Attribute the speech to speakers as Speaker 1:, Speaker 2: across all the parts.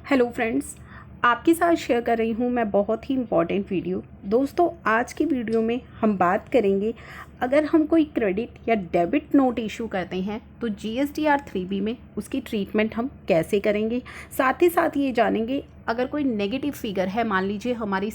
Speaker 1: Hello friends, आपके साथ share कर रही हूँ मैं बहुत ही इम्पॉर्टेंट वीडियो। दोस्तों, आज की वीडियो में हम बात करेंगे, अगर हम कोई क्रेडिट या डेबिट नोट इशू करते हैं तो GSTR 3B में उसकी ट्रीटमेंट हम कैसे करेंगे। साथ ही साथ ये जानेंगे, अगर कोई नेगेटिव फिगर है, मान लीजिए हमारी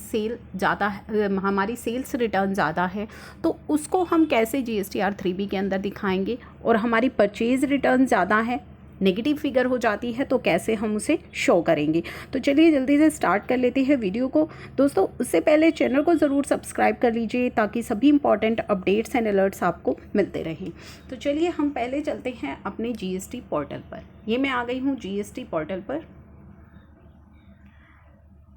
Speaker 1: हमारी सेल्स रिटर्न ज़्यादा है, तो उसको हम कैसे GSTR 3B के अंदर दिखाएंगे। और हमारी परचेज़ रिटर्न ज़्यादा है, नेगेटिव फिगर हो जाती है, तो कैसे हम उसे शो करेंगे। तो चलिए जल्दी से स्टार्ट कर लेते हैं वीडियो को। दोस्तों, उससे पहले चैनल को ज़रूर सब्सक्राइब कर लीजिए ताकि सभी इंपॉर्टेंट अपडेट्स एंड अलर्ट्स आपको मिलते रहें। तो चलिए हम पहले चलते हैं अपने GST पोर्टल पर। ये मैं आ गई हूँ GST पोर्टल पर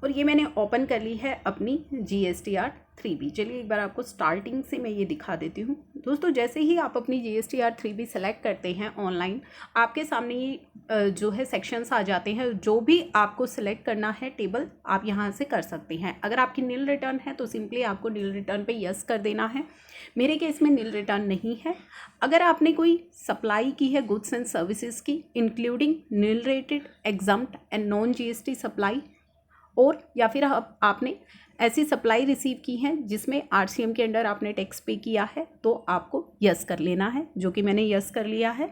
Speaker 1: और ये मैंने ओपन कर ली है अपनी GSTR 3B। चलिए एक बार आपको स्टार्टिंग से मैं ये दिखा देती हूँ। दोस्तों, जैसे ही आप अपनी GSTR 3B सेलेक्ट करते हैं ऑनलाइन, आपके सामने ये जो है सेक्शंस आ जाते हैं। जो भी आपको सिलेक्ट करना है टेबल, आप यहाँ से कर सकते हैं। अगर आपकी नील रिटर्न है तो सिंपली आपको नील रिटर्न पे यस कर देना है। मेरे केस में नील रिटर्न नहीं है। अगर आपने कोई सप्लाई की है गुड्स एंड सर्विसेज की, including nil rated, exempt and non GST supply, और या फिर आपने ऐसी सप्लाई रिसीव की है जिसमें RCM के अंडर आपने टैक्स पे किया है, तो आपको यस कर लेना है, जो कि मैंने यस कर लिया है।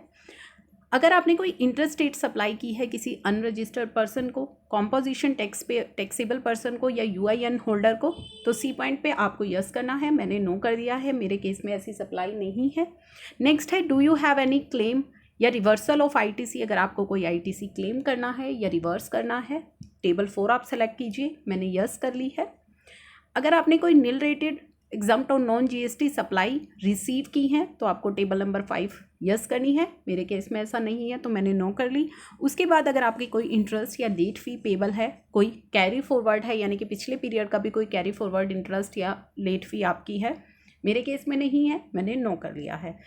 Speaker 1: अगर आपने कोई इंटरस्टेट सप्लाई की है किसी अनरजिस्टर्ड पर्सन को, कॉम्पोजिशन टैक्स पे टैक्सेबल पर्सन को या UIN होल्डर को, तो C पॉइंट पे आपको यस करना है। मैंने नो कर दिया है, मेरे केस में ऐसी सप्लाई नहीं है। नेक्स्ट है, do you have any claim या रिवर्सल ऑफ ITC। अगर आपको कोई ITC क्लेम करना है या रिवर्स करना है, टेबल 4 आप सेलेक्ट कीजिए। मैंने यस कर ली है। अगर आपने कोई नील रेटेड, एग्जम्प्ट और नॉन GST सप्लाई रिसीव की हैं तो आपको टेबल नंबर 5 यस करनी है। मेरे केस में ऐसा नहीं है तो मैंने नो कर ली। उसके बाद अगर आपकी कोई इंटरेस्ट या लेट फी पेबल है, कोई कैरी फॉरवर्ड है, यानी कि पिछले पीरियड का भी कोई कैरी फॉरवर्ड इंटरेस्ट या लेट फी आपकी है, मेरे केस में नहीं है, मैंने नो कर लिया है।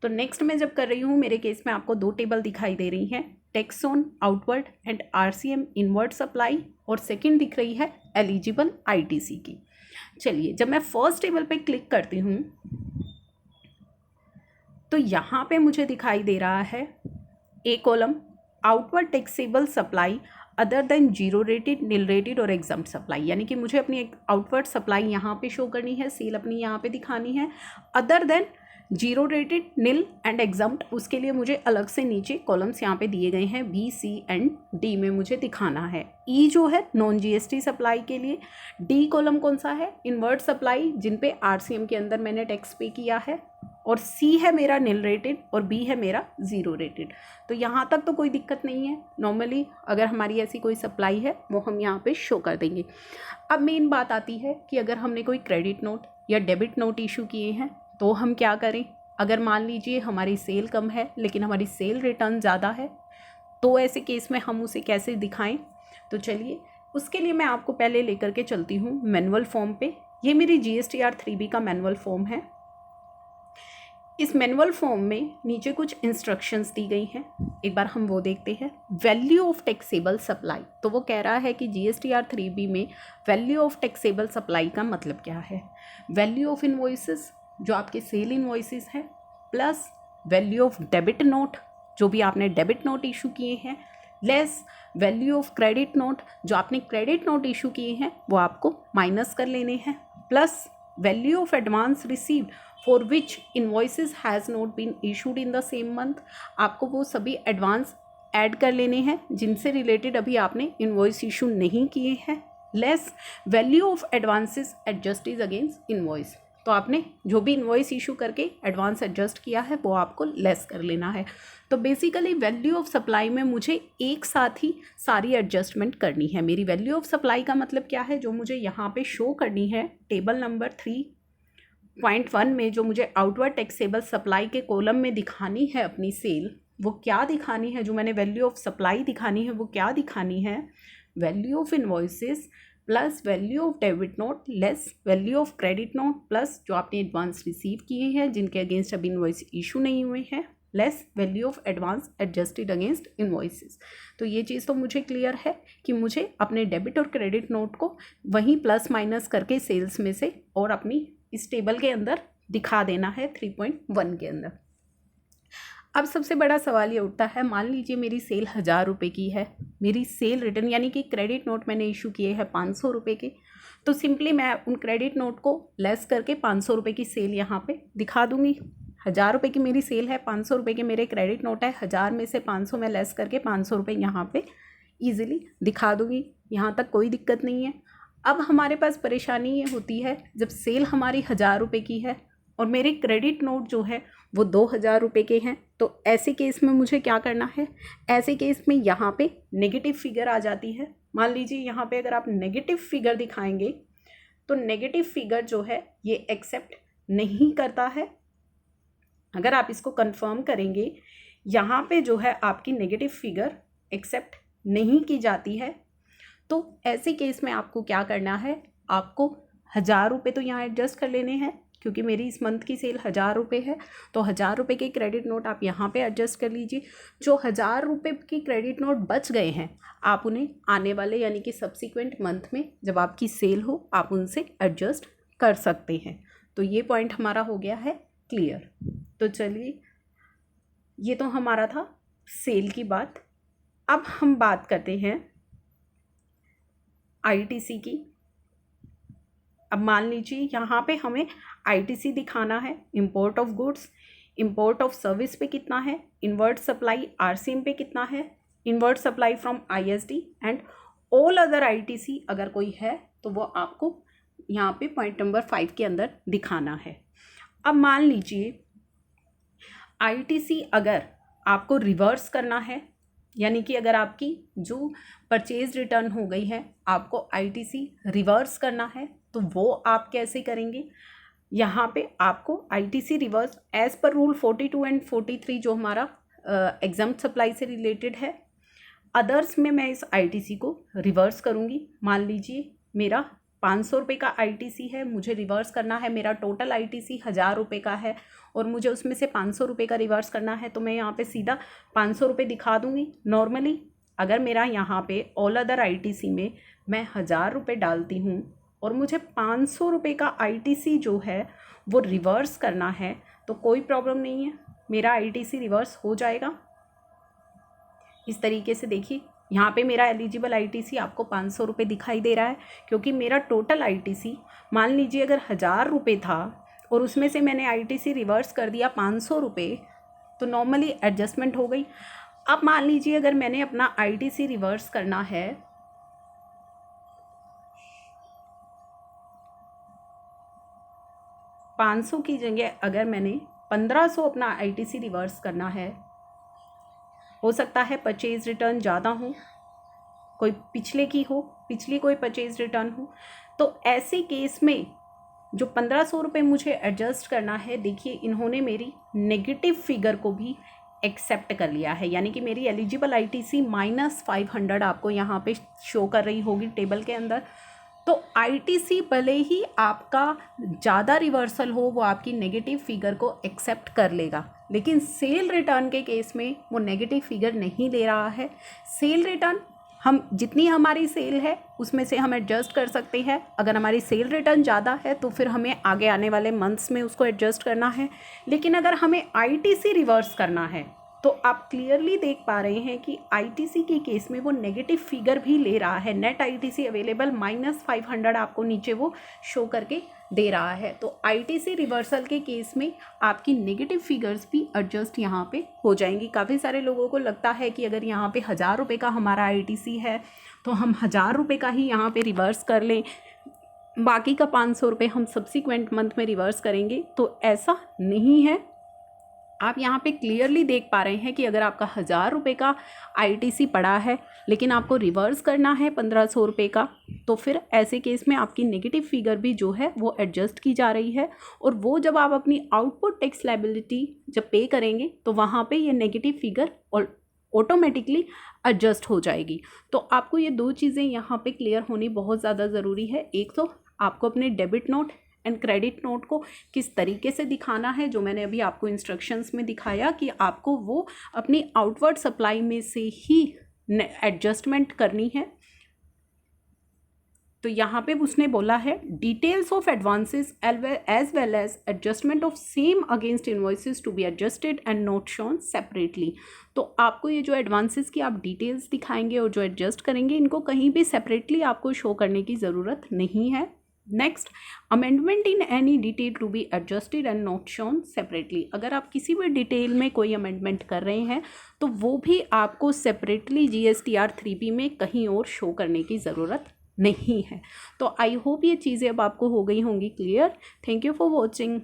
Speaker 1: तो नेक्स्ट मैं जब कर रही हूँ, मेरे केस में आपको 2 टेबल दिखाई दे रही हैं, tax on outward and RCM inward supply, और सेकंड दिख रही है एलिजिबल ITC की। चलिए, जब मैं फर्स्ट टेबल पे क्लिक करती हूँ तो यहाँ पे मुझे दिखाई दे रहा है a column, outward taxable supply other than zero rated, nil rated और एग्जम्प्ट सप्लाई, यानी कि मुझे अपनी आउटवर्ड सप्लाई यहाँ पे शो करनी है, सेल अपनी यहाँ पे दिखानी है। Other than zero rated, nil and exempt, उसके लिए मुझे अलग से नीचे कॉलम्स यहाँ पे दिए गए हैं, B, C एंड D में मुझे दिखाना है। E जो है नॉन GST सप्लाई के लिए, D कॉलम कौन सा है, इनवर्ट सप्लाई जिन पे RCM के अंदर मैंने टैक्स पे किया है, और C है मेरा नील रेटेड और B है मेरा जीरो रेटेड। तो यहाँ तक तो कोई दिक्कत नहीं है। नॉर्मली अगर हमारी ऐसी कोई सप्लाई है वो हम यहाँ पे शो कर देंगे। अब मेन बात आती है कि अगर हमने कोई क्रेडिट नोट या डेबिट नोट इशू किए हैं तो हम क्या करें। अगर मान लीजिए हमारी सेल कम है लेकिन हमारी सेल रिटर्न ज़्यादा है, तो ऐसे केस में हम उसे कैसे दिखाएं। तो चलिए, उसके लिए मैं आपको पहले लेकर के चलती हूँ मैनुअल फॉर्म पे। ये मेरी GSTR 3B का मैनुअल फॉर्म है। इस मैनुअल फॉर्म में नीचे कुछ इंस्ट्रक्शंस दी गई हैं, एक बार हम वो देखते हैं। वैल्यू ऑफ टैक्सेबल सप्लाई, तो वो कह रहा है कि GSTR 3B में वैल्यू ऑफ टैक्सेबल सप्लाई का मतलब क्या है। वैल्यू ऑफ इनवॉइसेस, जो आपके सेल इनवॉइसेस हैं, plus value of debit note, जो भी आपने डेबिट नोट इशू किए हैं, less value of credit note, जो आपने क्रेडिट नोट इशू किए हैं वो आपको माइनस कर लेने हैं, plus value of advance received for which invoices has not been issued in the same month, आपको वो सभी एडवांस ऐड कर लेने हैं जिनसे रिलेटेड अभी आपने इनवॉइस इशू नहीं किए हैं, less value of advances adjusted against invoice, तो आपने जो भी इनवॉइस इशू करके एडवांस एडजस्ट किया है वो आपको लेस कर लेना है। तो बेसिकली वैल्यू ऑफ सप्लाई में मुझे एक साथ ही सारी एडजस्टमेंट करनी है। मेरी वैल्यू ऑफ सप्लाई का मतलब क्या है, जो मुझे यहाँ पे शो करनी है टेबल नंबर 3.1 में, जो मुझे आउटवर्ड टैक्सेबल सप्लाई के कॉलम में दिखानी है अपनी सेल, वो क्या दिखानी है। जो मैंने वैल्यू ऑफ सप्लाई दिखानी है वो क्या दिखानी है, value of invoices plus value of debit note less value of credit note, plus जो आपने एडवांस रिसीव किए हैं जिनके अगेंस्ट अभी इनवॉइस इशू नहीं हुए हैं, less value of advance adjusted against invoices. तो ये चीज़ तो मुझे क्लियर है कि मुझे अपने डेबिट और क्रेडिट नोट को वहीं प्लस माइनस करके सेल्स में से और अपनी इस टेबल के अंदर दिखा देना है 3.1 के अंदर। अब सबसे बड़ा सवाल ये उठता है, मान लीजिए मेरी सेल 1000 रुपये की है, मेरी सेल रिटर्न यानी कि क्रेडिट नोट मैंने इशू किए हैं 500 रुपये के, तो सिंपली मैं उन क्रेडिट नोट को लेस करके 500 रुपये की सेल यहाँ पे दिखा दूँगी। 1000 रुपये की मेरी सेल है, 500 रुपये के मेरे क्रेडिट नोट है, 1000 में से 500 मैं लेस करके 500 रुपये यहाँ पे ईजिली दिखा दूँगी। यहाँ तक कोई दिक्कत नहीं है। अब हमारे पास परेशानी ये होती है, जब सेल हमारी 1000 रुपये की है और मेरे क्रेडिट नोट जो है वो 2000 रुपये के हैं, तो ऐसे केस में मुझे क्या करना है? ऐसे केस में यहाँ पे नेगेटिव फिगर आ जाती है। मान लीजिए यहाँ पे अगर आप नेगेटिव फिगर दिखाएंगे तो नेगेटिव फिगर जो है ये एक्सेप्ट नहीं करता है। अगर आप इसको कंफर्म करेंगे, यहाँ पे जो है आपकी नेगेटिव फिगर एक्सेप्ट नहीं की जाती है, तो ऐसे केस में आपको क्या करना है? आपको 1000 रुपये तो यहाँ एडजस्ट कर लेने हैं, क्योंकि मेरी इस मंथ की सेल 1000 रुपये है, तो 1000 रुपये के क्रेडिट नोट आप यहाँ पे एडजस्ट कर लीजिए। जो 1000 रुपये की क्रेडिट नोट बच गए हैं, आप उन्हें आने वाले यानी कि सब्सिक्वेंट मंथ में जब आपकी सेल हो, आप उनसे एडजस्ट कर सकते हैं। तो ये पॉइंट हमारा हो गया है क्लियर। तो चलिए, ये तो हमारा था सेल की बात। अब हम बात करते हैं आईटीसी की। अब मान लीजिए यहाँ पे हमें आईटीसी दिखाना है, import of goods, import of service पे कितना है, इनवर्ट सप्लाई आरसीएम पे कितना है, inward supply from ISD and all other ITC अगर कोई है तो वो आपको यहाँ पे पॉइंट नंबर 5 के अंदर दिखाना है। अब मान लीजिए आईटीसी अगर आपको रिवर्स करना है, यानी कि अगर आपकी जो परचेज रिटर्न हो गई है आपको आईटीसी रिवर्स करना है, तो वो आप कैसे करेंगे? यहाँ पे आपको ITC reverse as per rule 42 and 43 जो हमारा एग्जाम्प्ट सप्लाई से रिलेटेड है, अदर्स में मैं इस आईटीसी को रिवर्स करूँगी। मान लीजिए मेरा 500 रुपये का आईटीसी है, मुझे रिवर्स करना है, मेरा टोटल आईटीसी 1000 रुपये का है और मुझे उसमें से 500 रुपये का रिवर्स करना है, तो मैं यहाँ पे सीधा 500 रुपये दिखा दूँगी। नॉर्मली अगर मेरा यहाँ पे ऑल अदर आईटीसी में मैं 1000 रुपये डालती हूँ और मुझे 500 रुपये का आईटीसी जो है वो रिवर्स करना है, तो कोई प्रॉब्लम नहीं है, मेरा आईटीसी रिवर्स हो जाएगा। इस तरीके से देखिए, यहाँ पे मेरा एलिजिबल आईटीसी आपको 500 रुपये दिखाई दे रहा है, क्योंकि मेरा टोटल आईटीसी मान लीजिए अगर 1000 रुपये था और उसमें से मैंने आईटीसी रिवर्स कर दिया 500 रुपये, तो नॉर्मली एडजस्टमेंट हो गई। अब मान लीजिए अगर मैंने अपना आईटीसी रिवर्स करना है 500 की जगह अगर मैंने 1500 अपना आईटीसी रिवर्स करना है, हो सकता है परचेज रिटर्न ज़्यादा हो, कोई पिछले की हो, पिछली कोई परचेज रिटर्न हो, तो ऐसे केस में जो 1500 रुपये मुझे एडजस्ट करना है, देखिए इन्होंने मेरी नेगेटिव फिगर को भी एक्सेप्ट कर लिया है, यानी कि मेरी एलिजिबल आईटीसी -500 आपको यहाँ पे शो कर रही होगी टेबल के अंदर। तो आईटीसी भले ही आपका ज़्यादा रिवर्सल हो, वो आपकी नेगेटिव फिगर को एक्सेप्ट कर लेगा, लेकिन सेल रिटर्न के केस में वो नेगेटिव फिगर नहीं ले रहा है। सेल रिटर्न हम जितनी हमारी सेल है उसमें से हम एडजस्ट कर सकते हैं। अगर हमारी सेल रिटर्न ज़्यादा है तो फिर हमें आगे आने वाले मंथ्स में उसको एडजस्ट करना है, लेकिन अगर हमें आईटीसी रिवर्स करना है तो आप क्लियरली देख पा रहे हैं कि आईटीसी के केस में वो नेगेटिव फिगर भी ले रहा है। नेट आईटीसी अवेलेबल -500 आपको नीचे वो शो करके दे रहा है। तो आईटीसी रिवर्सल के केस में आपकी नेगेटिव फिगर्स भी एडजस्ट यहाँ पे हो जाएंगी। काफ़ी सारे लोगों को लगता है कि अगर यहाँ पे 1000 रुपये का हमारा आईटीसी है तो हम 1000 रुपये का ही यहाँ पे रिवर्स कर लें, बाकी का 500 रुपये हम सब्सिक्वेंट मंथ में रिवर्स करेंगे, तो ऐसा नहीं है। आप यहाँ पे क्लियरली देख पा रहे हैं कि अगर आपका 1000 रुपये का आईटीसी पड़ा है लेकिन आपको रिवर्स करना है 1500 रुपये का, तो फिर ऐसे केस में आपकी नेगेटिव फिगर भी जो है वो एडजस्ट की जा रही है, और वो जब आप अपनी आउटपुट टैक्स लायबिलिटी जब पे करेंगे तो वहाँ पे ये नेगेटिव फिगर ऑटोमेटिकली एडजस्ट हो जाएगी। तो आपको ये दो चीज़ें यहाँ पे क्लियर होनी बहुत ज़्यादा ज़रूरी है। एक तो आपको अपने debit note and credit note को किस तरीके से दिखाना है, जो मैंने अभी आपको इंस्ट्रक्शंस में दिखाया कि आपको वो अपनी आउटवर्ड सप्लाई में से ही एडजस्टमेंट करनी है। तो यहाँ पे उसने बोला है details of advances as well as adjustment of same against invoices to be adjusted and not shown separately. तो आपको ये जो एडवांसेस की आप डिटेल्स दिखाएंगे और जो एडजस्ट करेंगे, इनको कहीं भी सेपरेटली आपको शो करने की ज़रूरत नहीं है। Next, amendment in any detail to be adjusted and not shown separately. अगर आप किसी भी डिटेल में कोई अमेंडमेंट कर रहे हैं तो वो भी आपको सेपरेटली GSTR 3B में कहीं और शो करने की ज़रूरत नहीं है। तो आई होप ये चीज़ें अब आपको हो गई होंगी clear. Thank you for watching.